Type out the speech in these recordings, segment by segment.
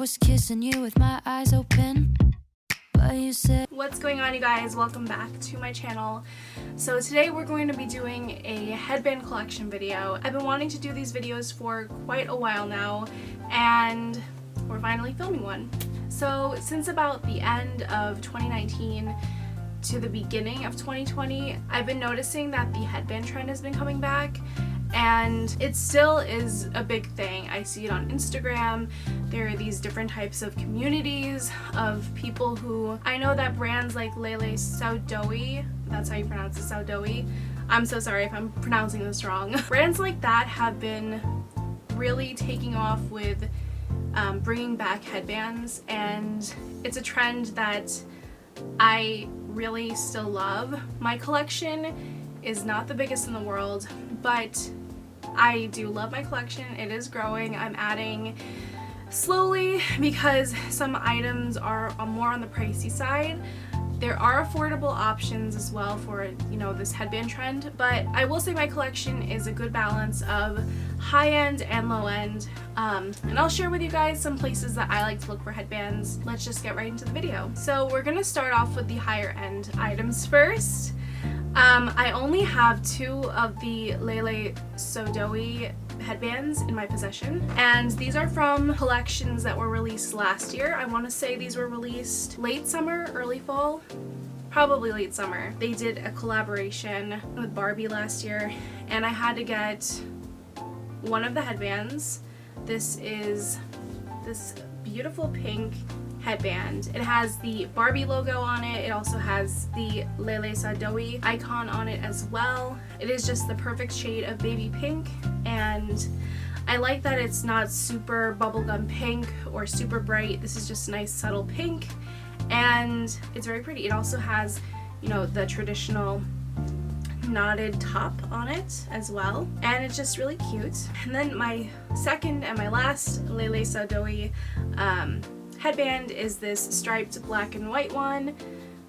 was kissing you with my eyes open, but you said... What's going on, you guys? Welcome back to my channel. So today we're going to be doing a headband collection video. I've been wanting to do these videos for quite a while now, and we're finally filming one. So since about the end of 2019 to the beginning of 2020, I've been noticing that the headband trend has been coming back, and it still is a big thing. I see it on Instagram. There are these different types of communities of people who, I know that brands like Lele, Sadoughi, that's how you pronounce it, Sadoughi. I'm so sorry if I'm pronouncing this wrong. Brands like that have been really taking off with bringing back headbands, and it's a trend that I really still love. My collection is not the biggest in the world, but I do love my collection. It is growing. I'm adding slowly because some items are more on the pricey side. There are affordable options as well for, you know, this headband trend, but I will say my collection is a good balance of high-end and low-end, and I'll share with you guys some places that I like to look for headbands. Let's just get right into the video. So we're gonna start off with the higher-end items first. I only have 2 of the Lele Sadoughi headbands in my possession, and these are from collections that were released last year. I want to say these were released late summer, early fall, probably late summer. They did a collaboration with Barbie last year, and I had to get one of the headbands. This is this beautiful pink headband. It has the Barbie logo on it. It also has the Lele Sadoughi icon on it as well. It is just the perfect shade of baby pink, and I like that it's not super bubblegum pink or super bright. This is just a nice subtle pink, and it's very pretty. It also has, you know, the traditional knotted top on it as well, and it's just really cute. And then my second and my last Lele Sadoughi headband is this striped black and white one.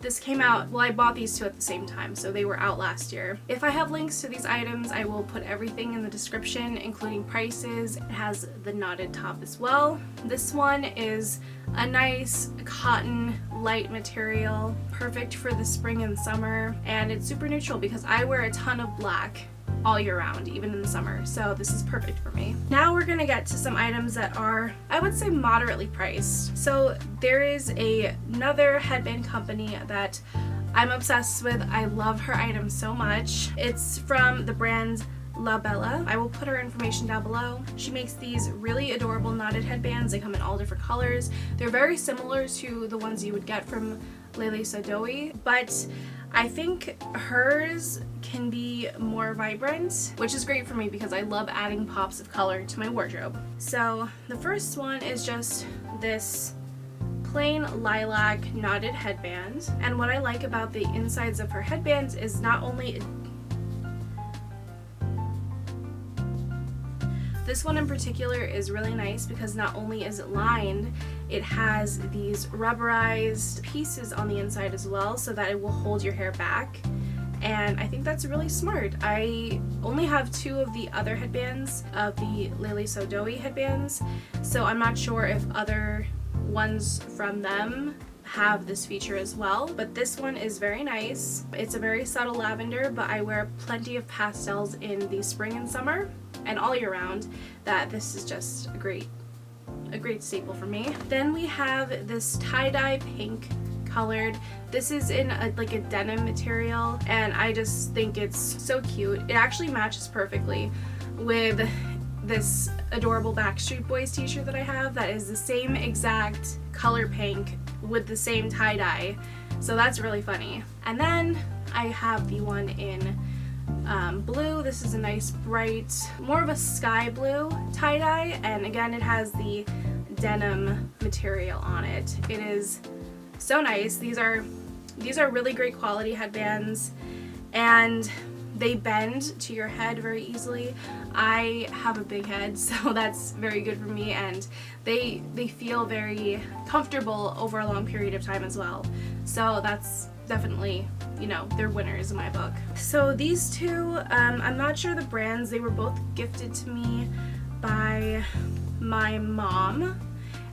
This came out, well, I bought these 2 at the same time, so they were out last year. If I have links to these items, I will put everything in the description, including prices. It has the knotted top as well. This one is a nice cotton light material, perfect for the spring and summer, and it's super neutral because I wear a ton of black all year round, even in the summer, so this is perfect for me. Now we're gonna get to some items that are, I would say, moderately priced. So there is another headband company that I'm obsessed with. I love her items so much. It's from the brand Lele. I will put her information down below. She makes these really adorable knotted headbands. They come in all different colors. They're very similar to the ones you would get from Lele Sadoughi, but I think hers can be more vibrant, which is great for me because I love adding pops of color to my wardrobe. So the first one is just this plain lilac knotted headband, and what I like about the insides of her headbands is not only this one in particular is really nice because not only is it lined, it has these rubberized pieces on the inside as well so that it will hold your hair back, and I think that's really smart. I only have 2 of the other headbands of the Lele Sadoughi headbands, so I'm not sure if other ones from them have this feature as well, but this one is very nice. It's a very subtle lavender, but I wear plenty of pastels in the spring and summer and all year round, that this is just a great staple for me. Then we have this tie-dye pink colored. This is in like a denim material, and I just think it's so cute. It actually matches perfectly with this adorable Backstreet Boys t-shirt that I have that is the same exact color pink with the same tie-dye, so that's really funny. And then I have the one in blue. This is a nice bright, more of a sky blue tie-dye, and again it has the denim material on it. It is so nice. These are really great quality headbands, and they bend to your head very easily. I have a big head, so that's very good for me, and they feel very comfortable over a long period of time as well. So that's definitely, you know, they're winners in my book. So these 2, I'm not sure the brands. They were both gifted to me by my mom,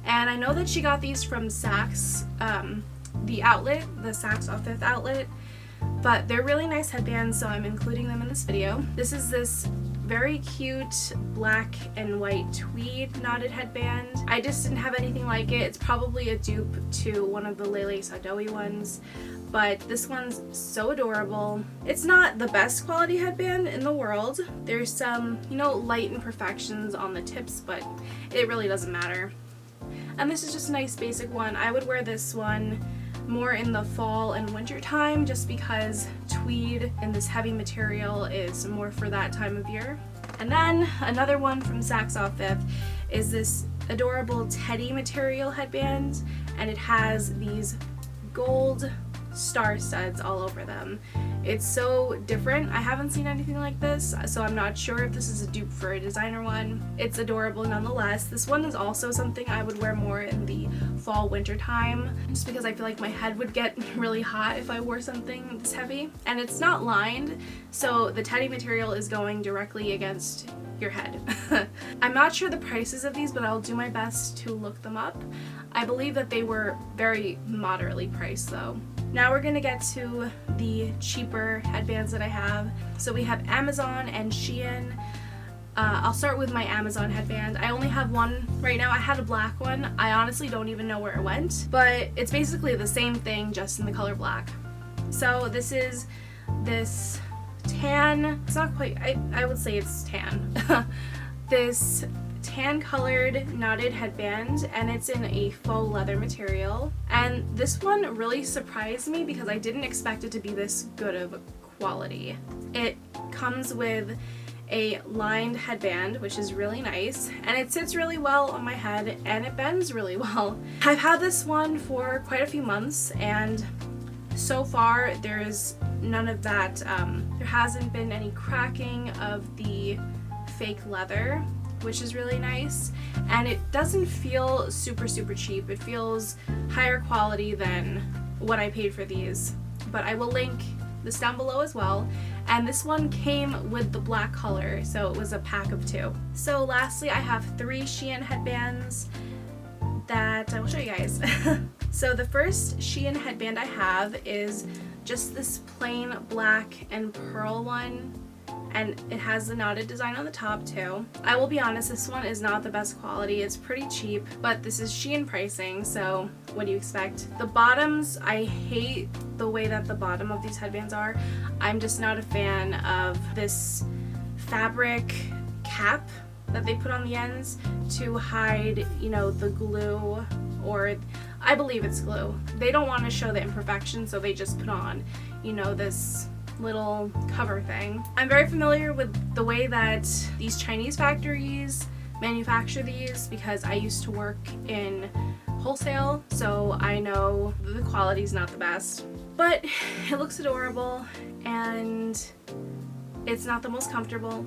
And I know that she got these from Saks, the outlet, the Saks off Fifth outlet, but they're really nice headbands, so I'm including them in this video. This is this very cute black and white tweed knotted headband. I just didn't have anything like it. It's probably a dupe to one of the Lele Sadoughi ones, but this one's so adorable. It's not the best quality headband in the world. There's some, you know, light imperfections on the tips, but it really doesn't matter. And this is just a nice basic one. I would wear this one more in the fall and winter time just because tweed and this heavy material is more for that time of year. And then another one from Saks off Fifth is this adorable teddy material headband, and it has these gold star studs all over them. It's so different. I haven't seen anything like this, so I'm not sure if this is a dupe for a designer one. It's adorable nonetheless. This one is also something I would wear more in the fall winter time, just because I feel like my head would get really hot if I wore something this heavy. And it's not lined, so the teddy material is going directly against your head. I'm not sure the prices of these, but I'll do my best to look them up. I believe that they were very moderately priced though. Now we're gonna get to the cheaper headbands that I have. So we have Amazon and Shein. I'll start with my Amazon headband. I only have one right now. I had a black one. I honestly don't even know where it went, but it's basically the same thing, just in the color black. So this is this tan, it's not quite, I would say it's tan. This tan colored knotted headband, and it's in a faux leather material. And this one really surprised me because I didn't expect it to be this good of quality. It comes with a lined headband, which is really nice, and it sits really well on my head and it bends really well. I've had this one for quite a few months, and so far there's none of that. There hasn't been any cracking of the fake leather, which is really nice, and it doesn't feel super cheap. It feels higher quality than what I paid for these, but I will link this down below as well. And this one came with the black color, so it was a pack of 2. So lastly, I have 3 Shein headbands that I will show you guys. So the first Shein headband I have is just this plain black and pearl one, and it has the knotted design on the top too. I will be honest, this one is not the best quality. It's pretty cheap, but this is Shein pricing, so what do you expect? The bottoms, I hate the way that the bottom of these headbands are. I'm just not a fan of this fabric cap that they put on the ends to hide, you know, the glue, or I believe it's glue. They don't want to show the imperfection, so they just put on, you know, this little cover thing. I'm very familiar with the way that these Chinese factories manufacture these because I used to work in wholesale, so I know the quality's not the best. But it looks adorable, and it's not the most comfortable,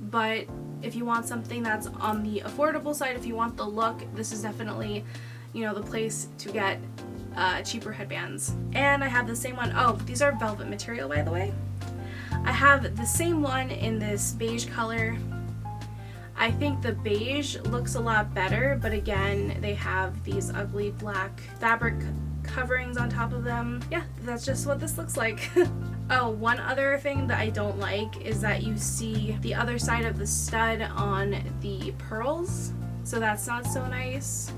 but if you want something that's on the affordable side, if you want the look, this is definitely, you know, the place to get cheaper headbands. And I have the same one. Oh, these are velvet material, by the way. I have the same one in this beige color. I think the beige looks a lot better, but again, they have these ugly black fabric coverings on top of them. Yeah, that's just what this looks like. Oh, one other thing that I don't like is that you see the other side of the stud on the pearls, so that's not so nice.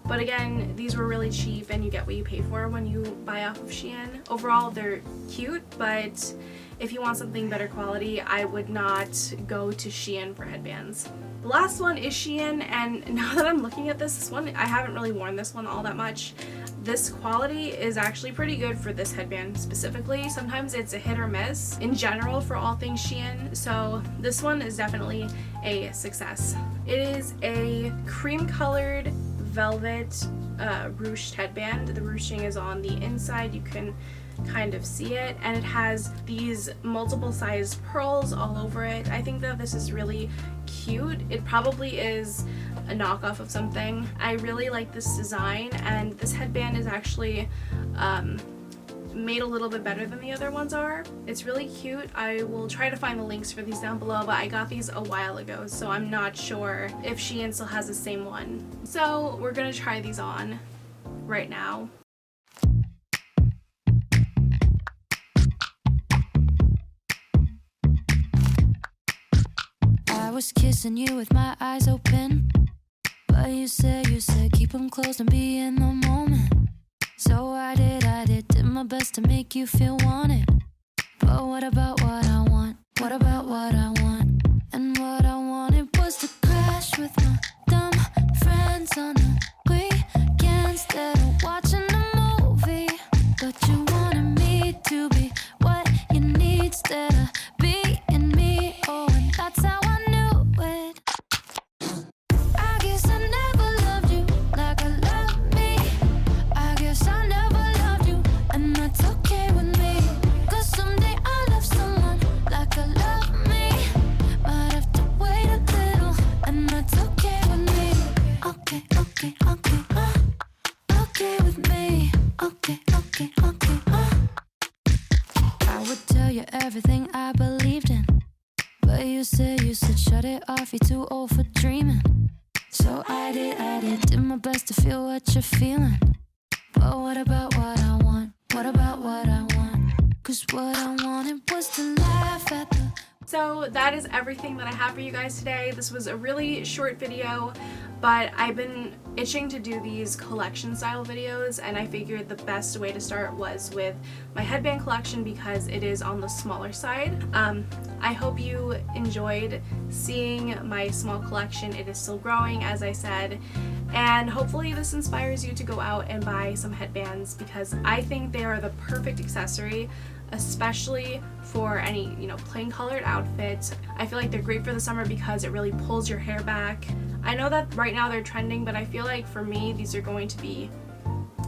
But again, these were really cheap, and you get what you pay for when you buy off of Shein. Overall, they're cute, but if you want something better quality, I would not go to Shein for headbands. The last one is Shein, and now that I'm looking at this one, I haven't really worn this one all that much. This quality is actually pretty good for this headband specifically. Sometimes it's a hit or miss in general for all things Shein, so this one is definitely a success. It is a cream colored velvet ruched headband. The ruching is on the inside, you can kind of see it, and it has these multiple sized pearls all over it. I think that this is really cute. It probably is a knockoff of something. I really like this design, and this headband is actually made a little bit better than the other ones are. It's really cute. I will try to find the links for these down below, but I got these a while ago, so I'm not sure if Shein still has the same one. So we're gonna try these on right now. I was kissing you with my eyes open, but you said keep them closed and be in the moment. So I did my best to make you feel wanted. But what about what I want? What about what I want? And what I wanted was to crash with my dumb friends on the weekend instead of watching a movie. But you wanted me to be what you need instead of being me. Oh, and that's how I knew it. I guess I never loved you like I love me. I guess I never loved you, and that's okay with me. Cause someday I'll love someone like I love me. Might have to wait a little, and that's okay with me. Okay, okay, okay, okay with me. Okay, okay, okay, I would tell you everything I believed in, but you said shut it off, you're too old for dreaming. So I did my best to feel what you're feeling. But what about what I want? What about what I want? Cause what I wanted was to laugh at the... So that is everything that I have for you guys today. This was a really short video, but I've been itching to do these collection style videos, and I figured the best way to start was with my headband collection because it is on the smaller side. I hope you enjoyed seeing my small collection. It is still growing, as I said, and hopefully this inspires you to go out and buy some headbands because I think they are the perfect accessory, especially for any, plain colored outfits. I feel like they're great for the summer because it really pulls your hair back. I know that right now they're trending, but I feel like for me these are going to be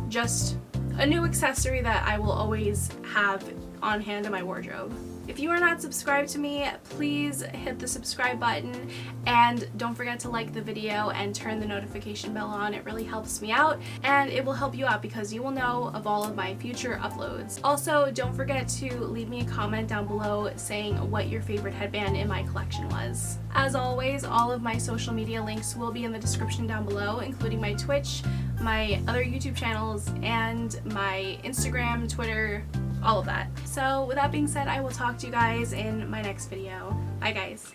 just a new accessory that I will always have on hand in my wardrobe. If you are not subscribed to me, please hit the subscribe button and don't forget to like the video and turn the notification bell on. It really helps me out and it will help you out because you will know of all of my future uploads. Also, don't forget to leave me a comment down below saying what your favorite headband in my collection was. As always, all of my social media links will be in the description down below, including my Twitch, my other YouTube channels, and my Instagram, Twitter, all of that. So with that being said, I will talk to you guys in my next video. Bye guys.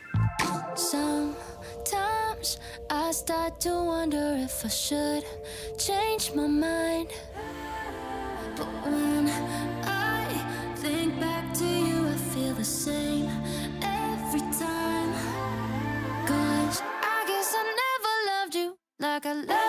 Sometimes I start to wonder if I should change my mind, but when I think back to you, I feel the same every time. Cause I guess I never loved you like I love